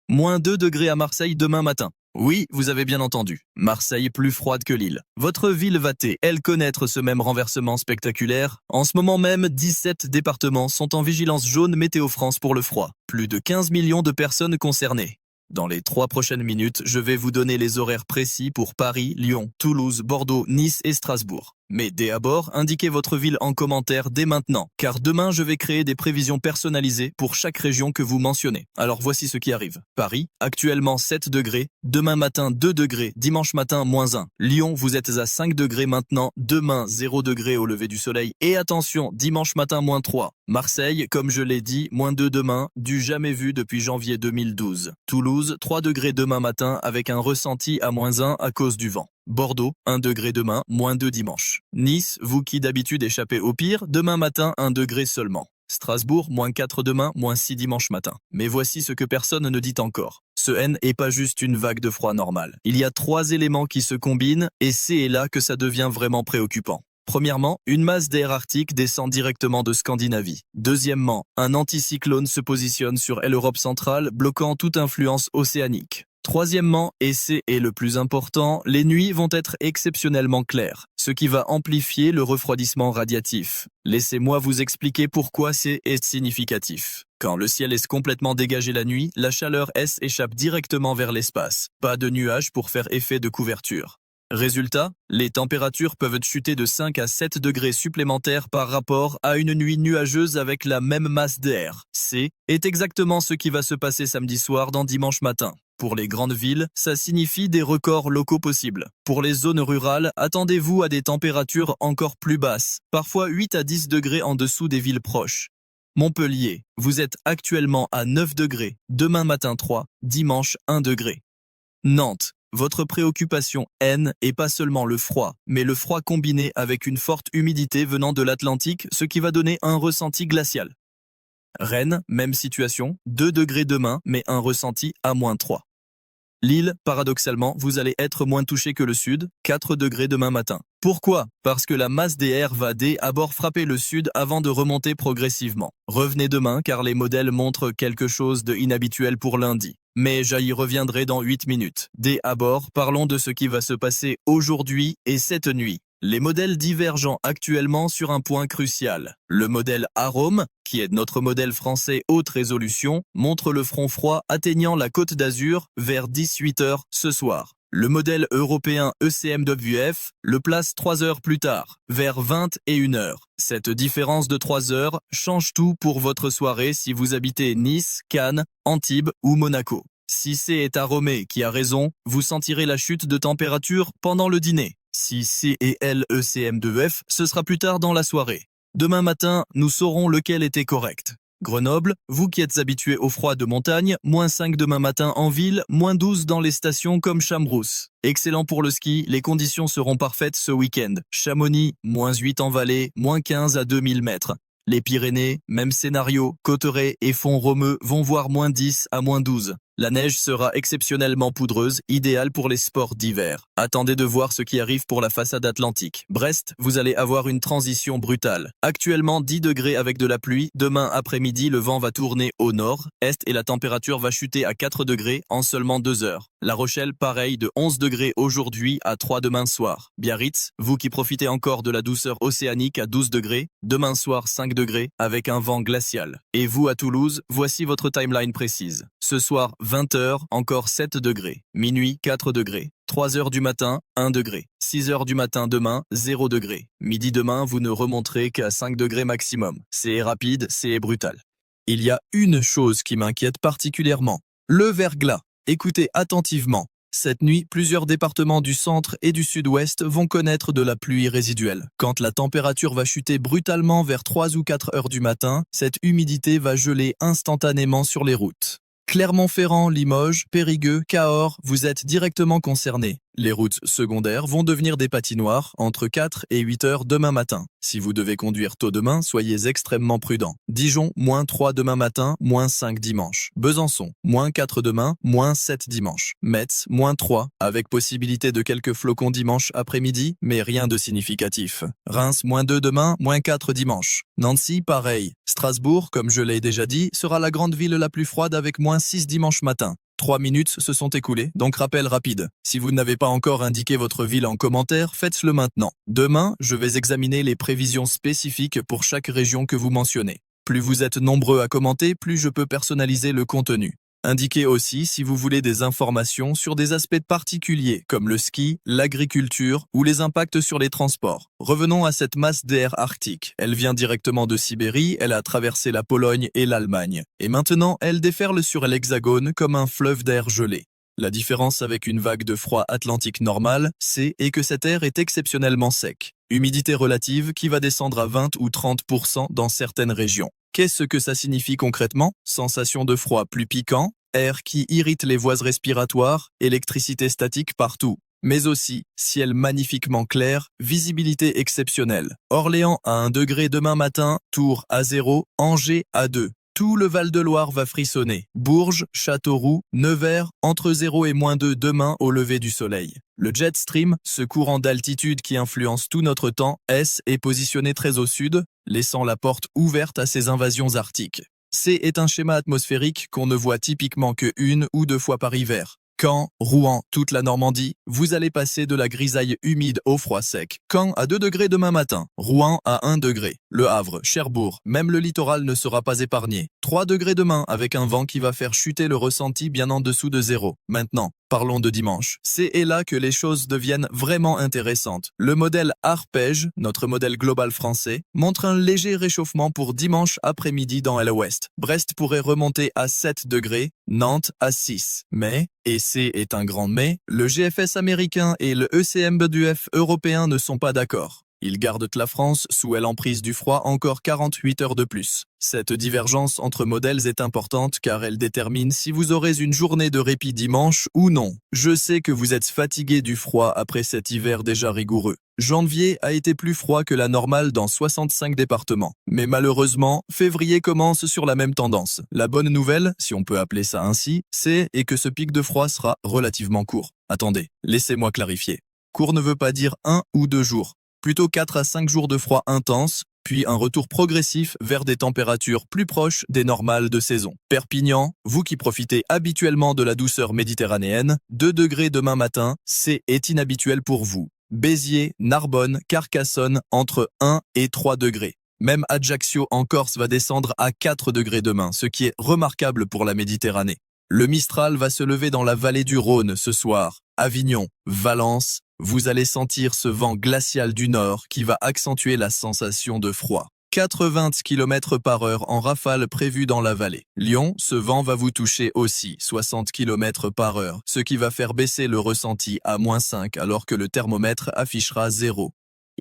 -2 degrés à Marseille demain matin. Oui, vous avez bien entendu. Marseille plus froide que Lille. Votre ville va-t-elle, elle, connaître ce même renversement spectaculaire? En ce moment même, 17 départements sont en vigilance jaune Météo France pour le froid. Plus de 15 millions de personnes concernées. Dans les 3 prochaines minutes, je vais vous donner les horaires précis pour Paris, Lyon, Toulouse, Bordeaux, Nice et Strasbourg. Mais dès à bord, indiquez votre ville en commentaire dès maintenant, car demain je vais créer des prévisions personnalisées pour chaque région que vous mentionnez. Alors voici ce qui arrive. Paris, actuellement 7 degrés, demain matin 2 degrés, dimanche matin -1. Lyon, vous êtes à 5 degrés maintenant, demain 0 degrés au lever du soleil, et attention, dimanche matin -3. Marseille, comme je l'ai dit, -2 demain, du jamais vu depuis janvier 2012. Toulouse, 3 degrés demain matin avec un ressenti à -1 à cause du vent. Bordeaux, 1 degré demain, -2 dimanche. Nice, vous qui d'habitude échappez au pire, demain matin 1 degré seulement. Strasbourg, -4 demain, -6 dimanche matin. Mais voici ce que personne ne dit encore. Ce N est pas juste une vague de froid normale. Il y a 3 éléments qui se combinent et c'est là que ça devient vraiment préoccupant. Premièrement, une masse d'air arctique descend directement de Scandinavie. Deuxièmement, un anticyclone se positionne sur l'Europe centrale, bloquant toute influence océanique. Troisièmement, et c'est le plus important, les nuits vont être exceptionnellement claires, ce qui va amplifier le refroidissement radiatif. Laissez-moi vous expliquer pourquoi c'est significatif. Quand le ciel est complètement dégagé la nuit, la chaleur échappe directement vers l'espace. Pas de nuages pour faire effet de couverture. Résultat, les températures peuvent chuter de 5 à 7 degrés supplémentaires par rapport à une nuit nuageuse avec la même masse d'air. C'est exactement ce qui va se passer samedi soir dans dimanche matin. Pour les grandes villes, ça signifie des records locaux possibles. Pour les zones rurales, attendez-vous à des températures encore plus basses, parfois 8 à 10 degrés en dessous des villes proches. Montpellier, vous êtes actuellement à 9 degrés, demain matin 3, dimanche 1 degré. Nantes, votre préoccupation N est pas seulement le froid, mais le froid combiné avec une forte humidité venant de l'Atlantique, ce qui va donner un ressenti glacial. Rennes, même situation, 2 degrés demain, mais un ressenti à -3. Lille, paradoxalement, vous allez être moins touché que le sud, 4 degrés demain matin. Pourquoi? Parce que la masse d'air va dès à bord frapper le sud avant de remonter progressivement. Revenez demain car les modèles montrent quelque chose d'inhabituel pour lundi. Mais j'y reviendrai dans 8 minutes. Dès à bord, parlons de ce qui va se passer aujourd'hui et cette nuit. Les modèles divergent actuellement sur un point crucial. Le modèle Arome, qui est notre modèle français haute résolution, montre le front froid atteignant la Côte d'Azur vers 18 h ce soir. Le modèle européen ECMWF le place 3 heures plus tard, vers 21 h. Cette différence de 3 heures change tout pour votre soirée si vous habitez Nice, Cannes, Antibes ou Monaco. Si c'est Arome qui a raison, vous sentirez la chute de température pendant le dîner. Si C et l'ECM2F, ce sera plus tard dans la soirée. Demain matin, nous saurons lequel était correct. Grenoble, vous qui êtes habitué au froid de montagne, -5 demain matin en ville, -12 dans les stations comme Chambrousse. Excellent pour le ski, les conditions seront parfaites ce week-end. Chamonix, -8 en vallée, -15 à 2000 mètres. Les Pyrénées, même scénario, Cauterets et Font-Romeu vont voir -10 à -12. La neige sera exceptionnellement poudreuse, idéale pour les sports d'hiver. Attendez de voir ce qui arrive pour la façade atlantique. Brest, vous allez avoir une transition brutale. Actuellement 10 degrés avec de la pluie, demain après-midi le vent va tourner au nord, est et la température va chuter à 4 degrés en seulement 2 heures. La Rochelle, pareil, de 11 degrés aujourd'hui à 3 demain soir. Biarritz, vous qui profitez encore de la douceur océanique à 12 degrés, demain soir 5 degrés avec un vent glacial. Et vous à Toulouse, voici votre timeline précise. Ce soir, 20 h, encore 7 degrés. Minuit, 4 degrés. 3 h du matin, 1 degré. 6 h du matin demain, 0 degré. Midi demain, vous ne remonterez qu'à 5 degrés maximum. C'est rapide, c'est brutal. Il y a une chose qui m'inquiète particulièrement. Le verglas. Écoutez attentivement. Cette nuit, plusieurs départements du centre et du sud-ouest vont connaître de la pluie résiduelle. Quand la température va chuter brutalement vers 3 ou 4 heures du matin, cette humidité va geler instantanément sur les routes. Clermont-Ferrand, Limoges, Périgueux, Cahors, vous êtes directement concernés. Les routes secondaires vont devenir des patinoires entre 4 et 8 heures demain matin. Si vous devez conduire tôt demain, soyez extrêmement prudent. Dijon, -3 demain matin, -5 dimanche. Besançon, -4 demain, -7 dimanche. Metz, -3, avec possibilité de quelques flocons dimanche après-midi, mais rien de significatif. Reims, -2 demain, -4 dimanche. Nancy, pareil. Strasbourg, comme je l'ai déjà dit, sera la grande ville la plus froide avec -6 dimanche matin. 3 minutes se sont écoulées, donc rappel rapide. Si vous n'avez pas encore indiqué votre ville en commentaire, faites-le maintenant. Demain, je vais examiner les prévisions spécifiques pour chaque région que vous mentionnez. Plus vous êtes nombreux à commenter, plus je peux personnaliser le contenu. Indiquez aussi si vous voulez des informations sur des aspects particuliers comme le ski, l'agriculture ou les impacts sur les transports. Revenons à cette masse d'air arctique. Elle vient directement de Sibérie, elle a traversé la Pologne et l'Allemagne. Et maintenant, elle déferle sur l'Hexagone comme un fleuve d'air gelé. La différence avec une vague de froid atlantique normale, c'est que cet air est exceptionnellement sec. Humidité relative qui va descendre à 20 ou 30% dans certaines régions. Qu'est-ce que ça signifie concrètement? Sensation de froid plus piquant, air qui irrite les voies respiratoires, électricité statique partout. Mais aussi, ciel magnifiquement clair, visibilité exceptionnelle. Orléans à 1 degré demain matin, Tours à 0, Angers à 2. Tout le Val-de-Loire va frissonner. Bourges, Châteauroux, Nevers, entre 0 et -2 demain au lever du soleil. Le jet stream, ce courant d'altitude qui influence tout notre temps, est positionné très au sud, laissant la porte ouverte à ces invasions arctiques. C est un schéma atmosphérique qu'on ne voit typiquement que 1 ou 2 fois par hiver. Caen, Rouen, toute la Normandie, vous allez passer de la grisaille humide au froid sec. Caen à 2 degrés demain matin, Rouen à 1 degré. Le Havre, Cherbourg, même le littoral ne sera pas épargné. 3 degrés demain avec un vent qui va faire chuter le ressenti bien en dessous de 0. Maintenant, parlons de dimanche. C'est là que les choses deviennent vraiment intéressantes. Le modèle Arpège, notre modèle global français, montre un léger réchauffement pour dimanche après-midi dans l'ouest. Brest pourrait remonter à 7 degrés, Nantes à 6. Mais, et C est un grand mais, le GFS américain et le ECMWF européen ne sont pas d'accord. Ils gardent la France sous l'emprise du froid encore 48 heures de plus. Cette divergence entre modèles est importante car elle détermine si vous aurez une journée de répit dimanche ou non. Je sais que vous êtes fatigué du froid après cet hiver déjà rigoureux. Janvier a été plus froid que la normale dans 65 départements. Mais malheureusement, février commence sur la même tendance. La bonne nouvelle, si on peut appeler ça ainsi, c'est que ce pic de froid sera relativement court. Attendez, laissez-moi clarifier. Court ne veut pas dire 1 ou 2 jours. Plutôt 4 à 5 jours de froid intense, puis un retour progressif vers des températures plus proches des normales de saison. Perpignan, vous qui profitez habituellement de la douceur méditerranéenne, 2 degrés demain matin, c'est inhabituel pour vous. Béziers, Narbonne, Carcassonne, entre 1 et 3 degrés. Même Ajaccio en Corse va descendre à 4 degrés demain, ce qui est remarquable pour la Méditerranée. Le Mistral va se lever dans la vallée du Rhône ce soir. Avignon, Valence, vous allez sentir ce vent glacial du nord qui va accentuer la sensation de froid. 80 km/h en rafale prévue dans la vallée. Lyon, ce vent va vous toucher aussi, 60 km/h, ce qui va faire baisser le ressenti à -5 alors que le thermomètre affichera 0.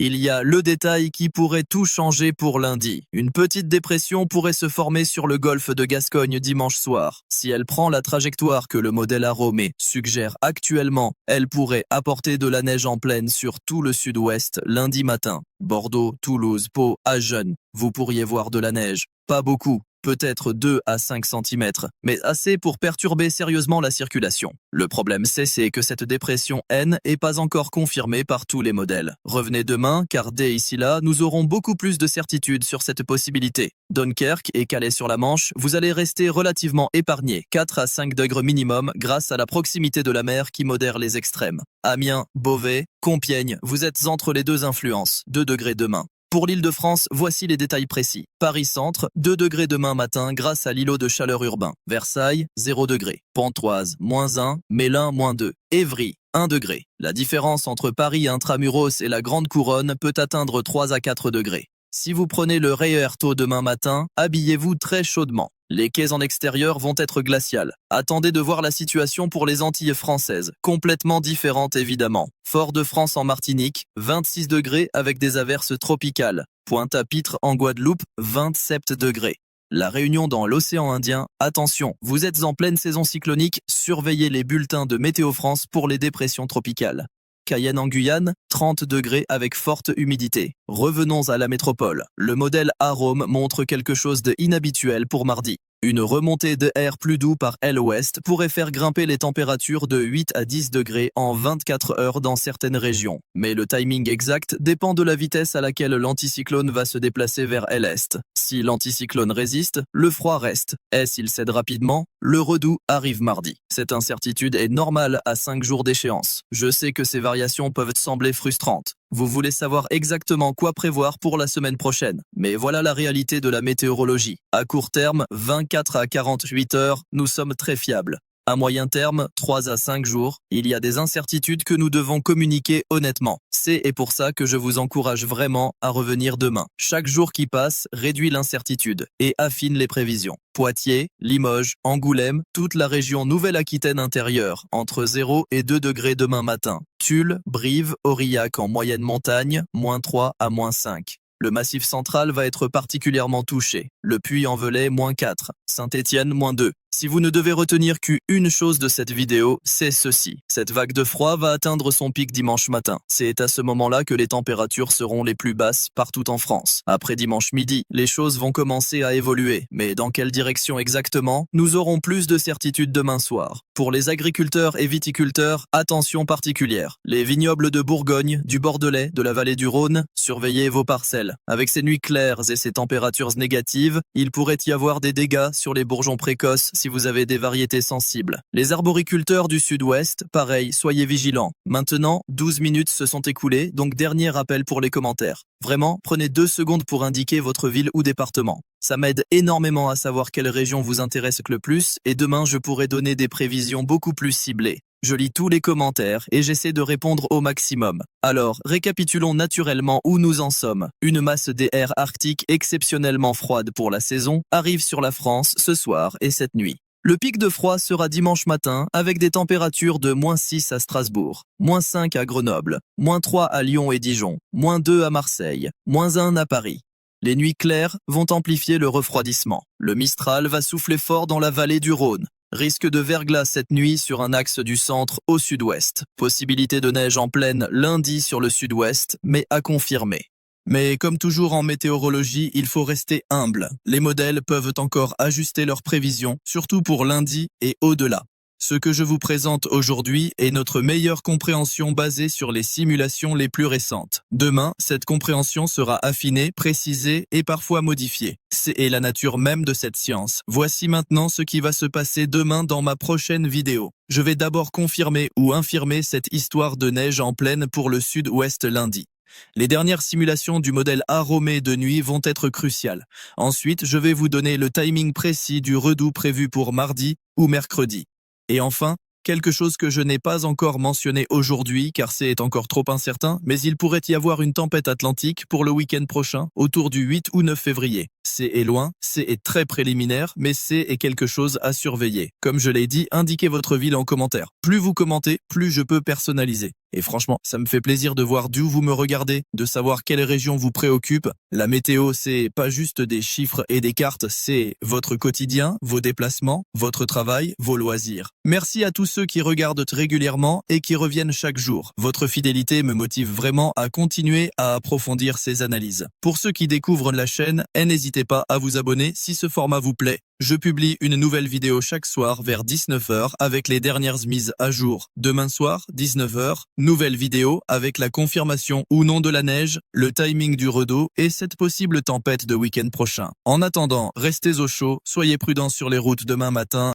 Il y a le détail qui pourrait tout changer pour lundi. Une petite dépression pourrait se former sur le golfe de Gascogne dimanche soir. Si elle prend la trajectoire que le modèle Aromé suggère actuellement, elle pourrait apporter de la neige en pleine sur tout le sud-ouest lundi matin. Bordeaux, Toulouse, Pau, Agen, vous pourriez voir de la neige. Pas beaucoup. Peut-être 2 à 5 cm, mais assez pour perturber sérieusement la circulation. Le problème c'est que cette dépression N est pas encore confirmée par tous les modèles. Revenez demain, car dès ici là, nous aurons beaucoup plus de certitude sur cette possibilité. Dunkerque et Calais-sur-la-Manche, vous allez rester relativement épargnés, 4 à 5 degrés minimum grâce à la proximité de la mer qui modère les extrêmes. Amiens, Beauvais, Compiègne, vous êtes entre les deux influences, 2 degrés demain. Pour l'Île-de-France, voici les détails précis. Paris-Centre, 2 degrés demain matin grâce à l'îlot de chaleur urbain. Versailles, 0 degré. Pontoise, -1, Mélin, -2. Évry, 1 degré. La différence entre Paris intramuros et la Grande Couronne peut atteindre 3 à 4 degrés. Si vous prenez le RER tôt demain matin, habillez-vous très chaudement. Les quais en extérieur vont être glaciales. Attendez de voir la situation pour les Antilles françaises, complètement différente évidemment. Fort-de-France en Martinique, 26 degrés avec des averses tropicales. Pointe-à-Pitre en Guadeloupe, 27 degrés. La Réunion dans l'océan Indien, attention, vous êtes en pleine saison cyclonique, surveillez les bulletins de Météo France pour les dépressions tropicales. Cayenne en Guyane, 30 degrés avec forte humidité. Revenons à la métropole. Le modèle Arome montre quelque chose d'inhabituel pour mardi. Une remontée de air plus doux par l'ouest pourrait faire grimper les températures de 8 à 10 degrés en 24 heures dans certaines régions. Mais le timing exact dépend de la vitesse à laquelle l'anticyclone va se déplacer vers l'est. Si l'anticyclone résiste, le froid reste. Et s'il cède rapidement, le redoux arrive mardi. Cette incertitude est normale à 5 jours d'échéance. Je sais que ces variations peuvent sembler frustrantes. Vous voulez savoir exactement quoi prévoir pour la semaine prochaine. Mais voilà la réalité de la météorologie. À court terme, 24 à 48 heures, nous sommes très fiables. À moyen terme, 3 à 5 jours, il y a des incertitudes que nous devons communiquer honnêtement. C'est pour ça que je vous encourage vraiment à revenir demain. Chaque jour qui passe réduit l'incertitude et affine les prévisions. Poitiers, Limoges, Angoulême, toute la région Nouvelle-Aquitaine intérieure, entre 0 et 2 degrés demain matin. Tulle, Brive, Aurillac en moyenne montagne, -3 à -5. Le Massif central va être particulièrement touché. Le Puy-en-Velay, -4. Saint-Étienne, -2. Si vous ne devez retenir qu'une chose de cette vidéo, c'est ceci. Cette vague de froid va atteindre son pic dimanche matin. C'est à ce moment-là que les températures seront les plus basses partout en France. Après dimanche midi, les choses vont commencer à évoluer. Mais dans quelle direction exactement? Nous aurons plus de certitude demain soir. Pour les agriculteurs et viticulteurs, attention particulière. Les vignobles de Bourgogne, du Bordelais, de la vallée du Rhône, surveillez vos parcelles. Avec ces nuits claires et ces températures négatives, il pourrait y avoir des dégâts sur les bourgeons précoces si vous avez des variétés sensibles. Les arboriculteurs du sud-ouest, pareil, soyez vigilants. Maintenant, 12 minutes se sont écoulées, donc dernier rappel pour les commentaires. Vraiment, prenez 2 secondes pour indiquer votre ville ou département. Ça m'aide énormément à savoir quelle région vous intéresse le plus et demain je pourrai donner des prévisions beaucoup plus ciblées. Je lis tous les commentaires et j'essaie de répondre au maximum. Alors, récapitulons naturellement où nous en sommes. Une masse d'air arctique exceptionnellement froide pour la saison arrive sur la France ce soir et cette nuit. Le pic de froid sera dimanche matin avec des températures de -6 à Strasbourg, -5 à Grenoble, -3 à Lyon et Dijon, -2 à Marseille, -1 à Paris. Les nuits claires vont amplifier le refroidissement. Le Mistral va souffler fort dans la vallée du Rhône. Risque de verglas cette nuit sur un axe du centre au sud-ouest. Possibilité de neige en pleine lundi sur le sud-ouest, mais à confirmer. Mais comme toujours en météorologie, il faut rester humble. Les modèles peuvent encore ajuster leurs prévisions, surtout pour lundi et au-delà. Ce que je vous présente aujourd'hui est notre meilleure compréhension basée sur les simulations les plus récentes. Demain, cette compréhension sera affinée, précisée et parfois modifiée. C'est la nature même de cette science. Voici maintenant ce qui va se passer demain dans ma prochaine vidéo. Je vais d'abord confirmer ou infirmer cette histoire de neige en pleine pour le sud-ouest lundi. Les dernières simulations du modèle Aromé de nuit vont être cruciales. Ensuite, je vais vous donner le timing précis du redoux prévu pour mardi ou mercredi. Et enfin, quelque chose que je n'ai pas encore mentionné aujourd'hui car c'est encore trop incertain, mais il pourrait y avoir une tempête atlantique pour le week-end prochain, autour du 8 ou 9 février. C'est loin, c'est très préliminaire, mais c'est quelque chose à surveiller. Comme je l'ai dit, indiquez votre ville en commentaire. Plus vous commentez, plus je peux personnaliser. Et franchement, ça me fait plaisir de voir d'où vous me regardez, de savoir quelle région vous préoccupe. La météo, c'est pas juste des chiffres et des cartes, c'est votre quotidien, vos déplacements, votre travail, vos loisirs. Merci à tous ceux qui regardent régulièrement et qui reviennent chaque jour. Votre fidélité me motive vraiment à continuer à approfondir ces analyses. Pour ceux qui découvrent la chaîne, n'hésitez pas à vous abonner si ce format vous plaît. Je publie une nouvelle vidéo chaque soir vers 19 h avec les dernières mises à jour. Demain soir, 19 h, nouvelle vidéo avec la confirmation ou non de la neige, le timing du redoux et cette possible tempête de week-end prochain. En attendant, restez au chaud, soyez prudents sur les routes demain matin